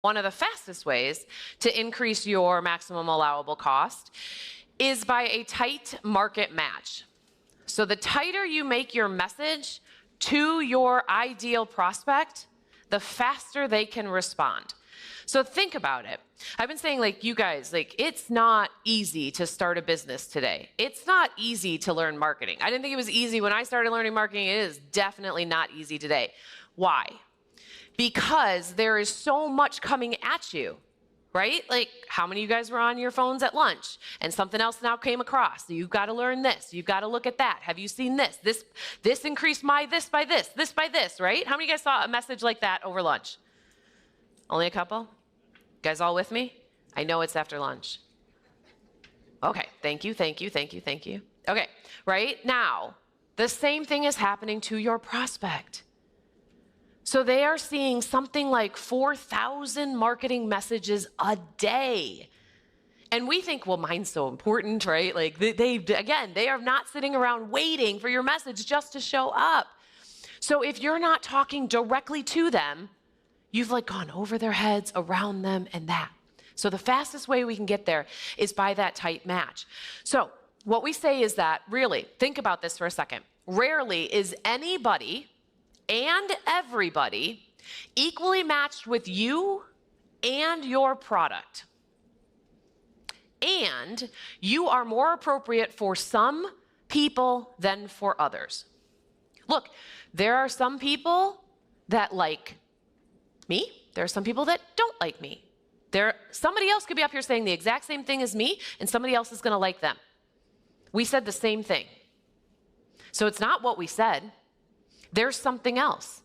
One of the fastest ways to increase your maximum allowable cost is by a tight market match. So the tighter you make your message to your ideal prospect, the faster they can respond. So think about it. I've been saying, like, you guys, like, it's not easy to start a business today. It's not easy to learn marketing. I didn't think it was easy when I started learning marketing. It is definitely not easy today. Why? Because there is so much coming at you, right? Like, how many of you guys were on your phones at lunch and something else now came across? So you've got to learn this. You've got to look at that. Have you seen this? This increased my this by this, right? How many of you guys saw a message like that over lunch? Only a couple? You guys all with me? I know it's after lunch. Okay, thank you. Okay, right now, the same thing is happening to your prospect. So they are seeing something like 4,000 marketing messages a day. And we think, well, mine's so important, right? Like they are not sitting around waiting for your message just to show up. So if you're not talking directly to them, you've like gone over their heads, around them, and that. So the fastest way we can get there is by that tight match. So what we say is that, really, think about this for a second. Rarely is anybody and everybody equally matched with you and your product. And you are more appropriate for some people than for others. Look, there are some people that like me. There are some people that don't like me. Somebody else could be up here saying the exact same thing as me, and somebody else is going to like them. We said the same thing. So it's not what we said. There's something else,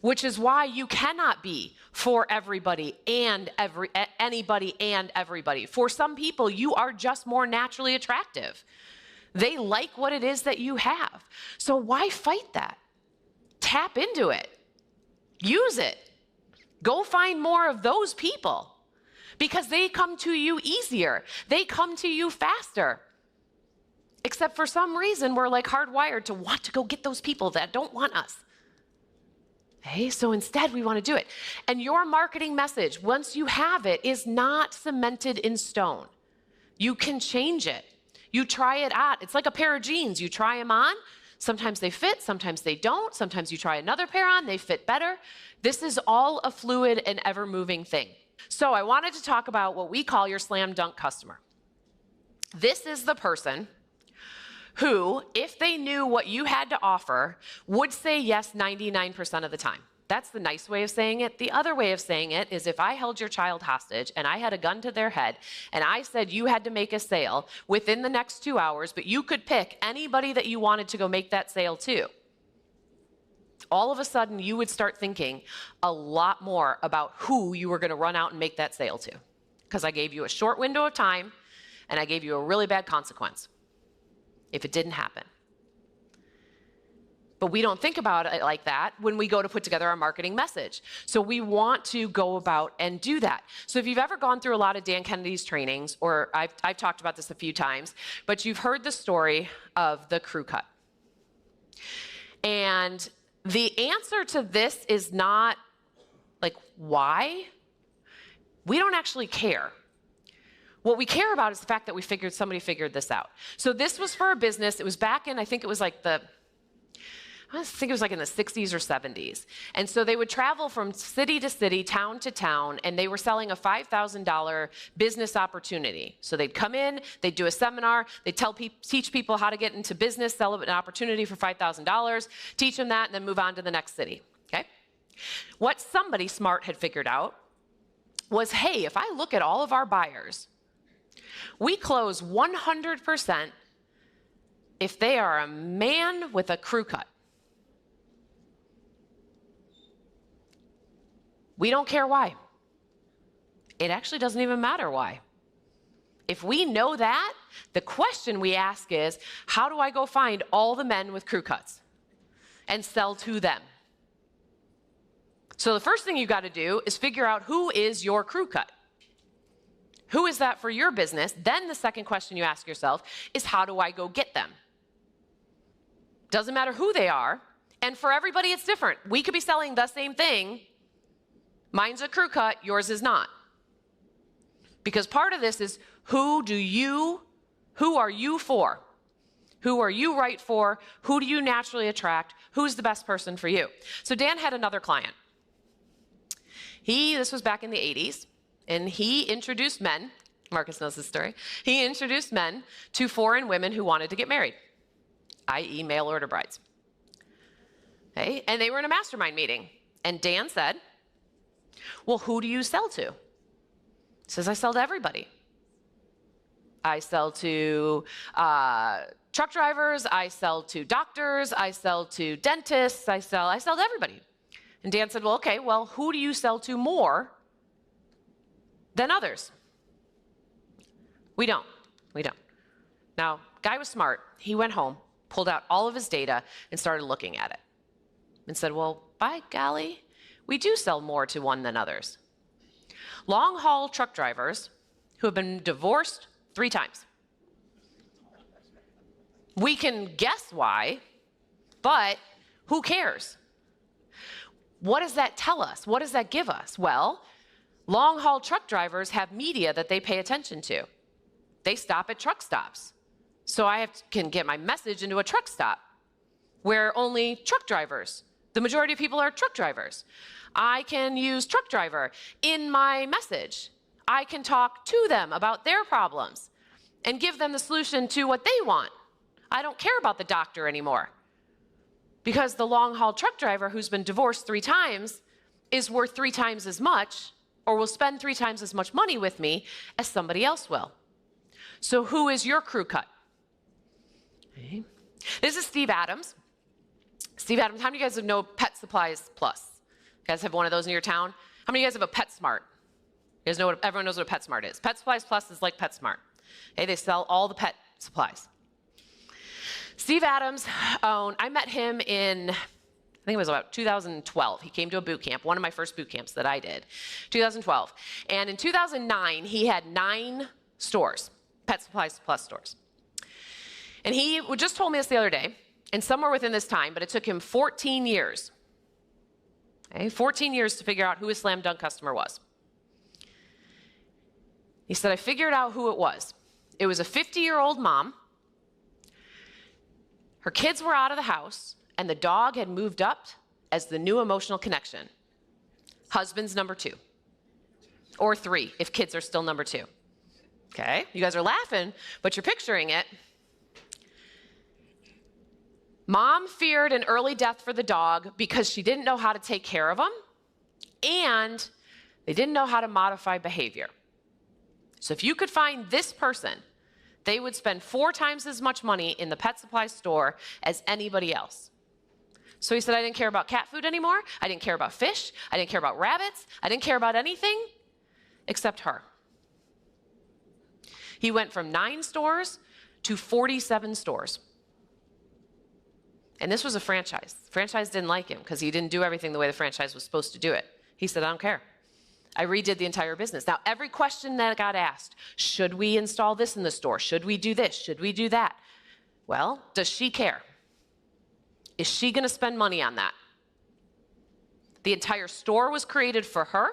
which is why you cannot be for everybody and anybody and everybody. For some people, you are just more naturally attractive. They like what it is that you have. So why fight that? Tap into it. Use it. Go find more of those people because they come to you easier. They come to you faster. Except for some reason, we're like hardwired to want to go get those people that don't want us. Okay, so instead we want to do it. And your marketing message, once you have it, is not cemented in stone. You can change it. You try it out. It's like a pair of jeans. You try them on. Sometimes they fit, sometimes they don't. Sometimes you try another pair on, they fit better. This is all a fluid and ever-moving thing. So I wanted to talk about what we call your slam dunk customer. This is the person who, if they knew what you had to offer, would say yes 99% of the time. That's the nice way of saying it. The other way of saying it is if I held your child hostage and I had a gun to their head and I said you had to make a sale within the next 2 hours, but you could pick anybody that you wanted to go make that sale to, all of a sudden you would start thinking a lot more about who you were going to run out and make that sale to. Because I gave you a short window of time and I gave you a really bad consequence if it didn't happen. But we don't think about it like that when we go to put together our marketing message. So we want to go about and do that. So if you've ever gone through a lot of Dan Kennedy's trainings, or I've talked about this a few times, but you've heard the story of the crew cut. And the answer to this is not like, why? We don't actually care. What we care about is the fact that somebody figured this out. So this was for a business. It was back in, I think it was like in the 60s or 70s. And so they would travel from city to city, town to town, and they were selling a $5,000 business opportunity. So they'd come in, they'd do a seminar, they'd teach people how to get into business, sell an opportunity for $5,000, teach them that, and then move on to the next city, okay? What somebody smart had figured out was, hey, if I look at all of our buyers, we close 100% if they are a man with a crew cut. We don't care why. It actually doesn't even matter why. If we know that, the question we ask is, how do I go find all the men with crew cuts and sell to them? So the first thing you got to do is figure out who is your crew cut. Who is that for your business? Then the second question you ask yourself is, how do I go get them? Doesn't matter who they are. And for everybody, it's different. We could be selling the same thing, Mine's a crew cut, yours is not. Because part of this is who are you for? Who are you right for? Who do you naturally attract? Who's the best person for you? So Dan had another client. This was back in the 80s, and he introduced men, Marcus knows this story, he introduced men to foreign women who wanted to get married, i.e. mail order brides. Okay? And they were in a mastermind meeting, and Dan said, well, who do you sell to? He says, I sell to everybody. I sell to truck drivers, I sell to doctors, I sell to dentists, I sell to everybody. And Dan said, well, okay, well, who do you sell to more than others? We don't. Now, guy was smart. He went home, pulled out all of his data, and started looking at it. And said, well, by golly, we do sell more to one than others. Long-haul truck drivers who have been divorced 3 times. We can guess why, but who cares? What does that tell us? What does that give us? Well, long-haul truck drivers have media that they pay attention to. They stop at truck stops. So I can get my message into a truck stop where only truck drivers, the majority of people are truck drivers. I can use truck driver in my message. I can talk to them about their problems and give them the solution to what they want. I don't care about the doctor anymore because the long-haul truck driver who's been divorced 3 times is worth 3 times as much or will spend 3 times as much money with me as somebody else will. So who is your crew cut? Okay. This is Steve Adams. Steve Adams, how many of you guys know Pet Supplies Plus? You guys have one of those in your town? How many of you guys have a PetSmart? You guys know everyone knows what a PetSmart is. Pet Supplies Plus is like PetSmart. Okay, they sell all the pet supplies. Steve Adams, I met him in, I think it was about 2012. He came to a boot camp, one of my first boot camps that I did, 2012. And in 2009, he had 9 stores, Pet Supplies Plus stores. And he just told me this the other day, and somewhere within this time, but it took him 14 years. Okay, 14 years to figure out who his slam dunk customer was. He said, I figured out who it was. It was a 50-year-old mom. Her kids were out of the house, and the dog had moved up as the new emotional connection. Husband's number 2. Or 3, if kids are still number 2. Okay, you guys are laughing, but you're picturing it. Mom feared an early death for the dog because she didn't know how to take care of him, and they didn't know how to modify behavior. So if you could find this person, they would spend 4 times as much money in the pet supply store as anybody else. So he said, I didn't care about cat food anymore. I didn't care about fish. I didn't care about rabbits. I didn't care about anything except her. He went from 9 stores to 47 stores. And this was a franchise. The franchise didn't like him because he didn't do everything the way the franchise was supposed to do it. He said, I don't care. I redid the entire business. Now, every question that got asked, should we install this in the store? Should we do this? Should we do that? Well, does she care? Is she going to spend money on that? The entire store was created for her.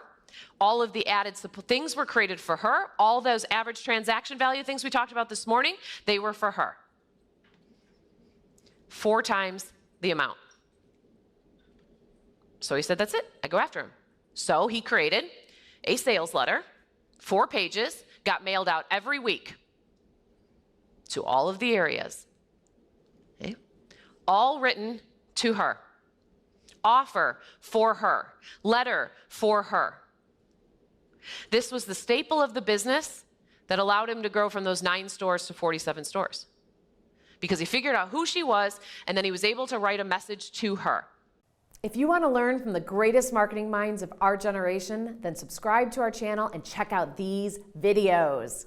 All of the added things were created for her. All those average transaction value things we talked about this morning, they were for her. 4 times the amount. So he said, that's it. I go after him. So he created a sales letter, 4 pages, got mailed out every week to all of the areas. Okay? All written to her. Offer for her. Letter for her. This was the staple of the business that allowed him to grow from those 9 stores to 47 stores. Because he figured out who she was, and then he was able to write a message to her. If you want to learn from the greatest marketing minds of our generation, then subscribe to our channel and check out these videos.